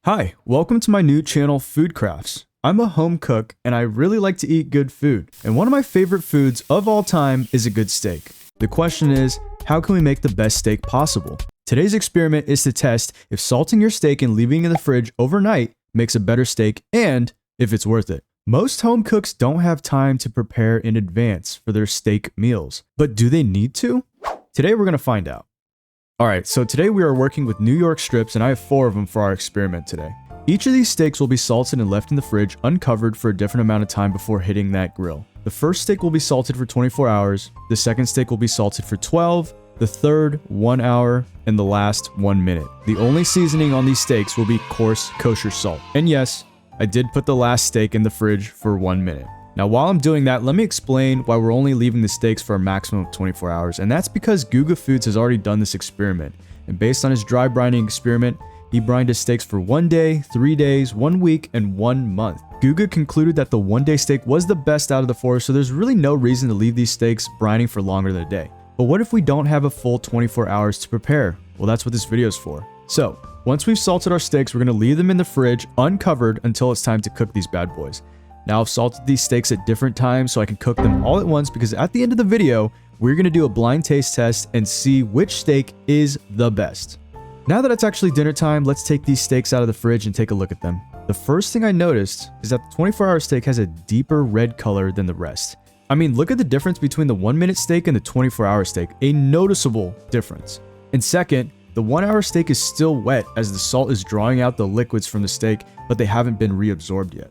Hi, welcome to my new channel, FoodCrafts. I'm a home cook and I really like to eat good food. And one of my favorite foods of all time is a good steak. The question is, how can we make the best steak possible? Today's experiment is to test if salting your steak and leaving it in the fridge overnight makes a better steak and if it's worth it. Most home cooks don't have time to prepare in advance for their steak meals, but do they need to? Today we're going to find out. Alright, so today we are working with New York strips and I have 4 of them for our experiment today. Each of these steaks will be salted and left in the fridge uncovered for a different amount of time before hitting that grill. The first steak will be salted for 24 hours, the second steak will be salted for 12, the third 1 hour, and the last 1 minute. The only seasoning on these steaks will be coarse kosher salt. And yes, I did put the last steak in the fridge for 1 minute. Now while I'm doing that, let me explain why we're only leaving the steaks for a maximum of 24 hours, and that's because Guga Foods has already done this experiment, and based on his dry brining experiment, he brined his steaks for 1 day, 3 days, 1 week, and 1 month. Guga concluded that the 1-day steak was the best out of the 4, so there's really no reason to leave these steaks brining for longer than a day. But what if we don't have a full 24 hours to prepare? Well, that's what this video is for. So, once we've salted our steaks, we're going to leave them in the fridge uncovered until it's time to cook these bad boys. Now I've salted these steaks at different times so I can cook them all at once because at the end of the video, we're going to do a blind taste test and see which steak is the best. Now that it's actually dinner time, let's take these steaks out of the fridge and take a look at them. The first thing I noticed is that the 24-hour steak has a deeper red color than the rest. I mean, look at the difference between the 1-minute steak and the 24-hour steak, a noticeable difference. And second, the 1-hour steak is still wet as the salt is drawing out the liquids from the steak, but they haven't been reabsorbed yet.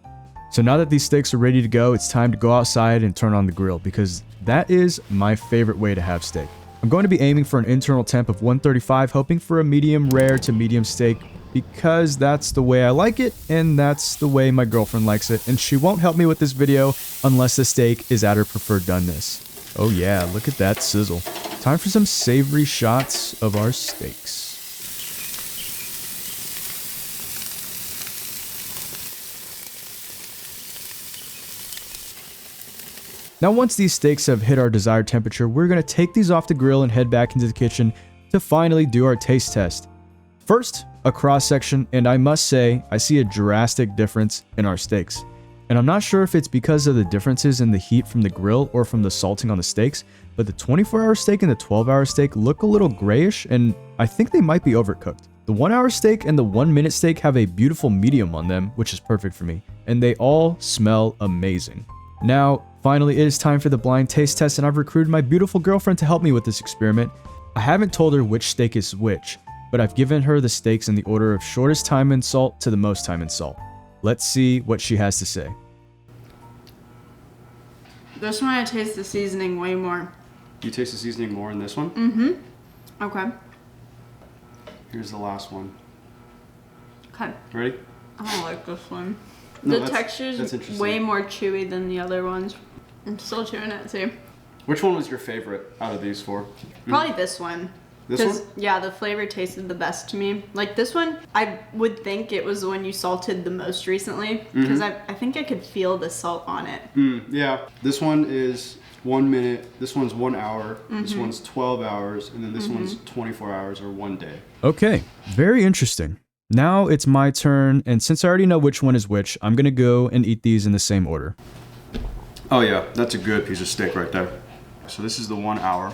So now that these steaks are ready to go, it's time to go outside and turn on the grill because that is my favorite way to have steak. I'm going to be aiming for an internal temp of 135, hoping for a medium rare to medium steak because that's the way I like it and that's the way my girlfriend likes it, and she won't help me with this video unless the steak is at her preferred doneness. Oh yeah, look at that sizzle. Time for some savory shots of our steaks. Now once these steaks have hit our desired temperature, we're going to take these off the grill and head back into the kitchen to finally do our taste test. First, a cross section, and I must say, I see a drastic difference in our steaks. And I'm not sure if it's because of the differences in the heat from the grill or from the salting on the steaks, but the 24-hour steak and the 12-hour steak look a little grayish, and I think they might be overcooked. The 1-hour steak and the 1-minute steak have a beautiful medium on them, which is perfect for me, and they all smell amazing. Now, finally, it is time for the blind taste test, and I've recruited my beautiful girlfriend to help me with this experiment. I haven't told her which steak is which, but I've given her the steaks in the order of shortest time in salt to the most time in salt. Let's see what she has to say. This one I taste the seasoning way more. You taste the seasoning more in this one? Mm-hmm. Okay. Here's the last one. Okay. Ready? I don't like this one. No, the texture's way more chewy than the other ones. I'm still chewing it too. Which one was your favorite out of these 4? Probably this one. This one? Yeah, the flavor tasted the best to me. Like this one, I would think it was the one you salted the most recently because I think I could feel the salt on it. Yeah. This one is 1 minute. This one's 1 hour. This one's 12 hours. And then this one's 24 hours or 1 day. Okay, very interesting. Now it's my turn, and since I already know which one is which, I'm gonna go and eat these in the same order. Oh yeah, that's a good piece of steak right there. So this is the 1 hour.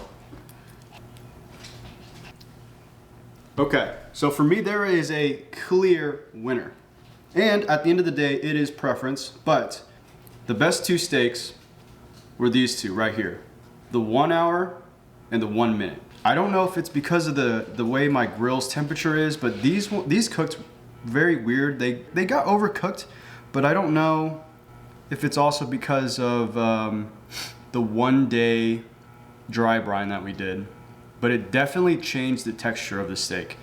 Okay, so for me there is a clear winner. And at the end of the day, it is preference, but the best 2 steaks were these 2 right here. The 1 hour and the 1 minute. I don't know if it's because of the way my grill's temperature is, but these cooked very weird. They got overcooked, but I don't know if it's also because of the 1 day dry brine that we did. But it definitely changed the texture of the steak.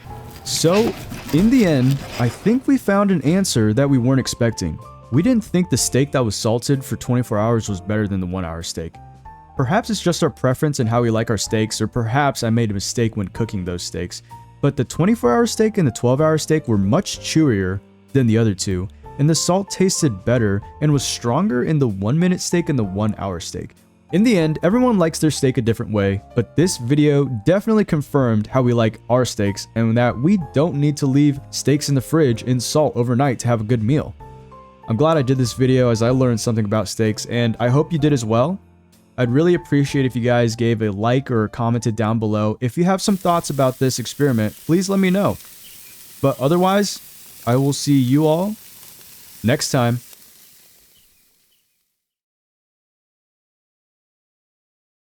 So, in the end, I think we found an answer that we weren't expecting. We didn't think the steak that was salted for 24 hours was better than the 1-hour steak. Perhaps it's just our preference and how we like our steaks, or perhaps I made a mistake when cooking those steaks. But the 24-hour steak and the 12-hour steak were much chewier than the other 2, and the salt tasted better and was stronger in the 1-minute steak and the 1-hour steak. In the end, everyone likes their steak a different way, but this video definitely confirmed how we like our steaks and that we don't need to leave steaks in the fridge in salt overnight to have a good meal. I'm glad I did this video as I learned something about steaks, and I hope you did as well. I'd really appreciate if you guys gave a like or commented down below. If you have some thoughts about this experiment, please let me know. But otherwise, I will see you all next time.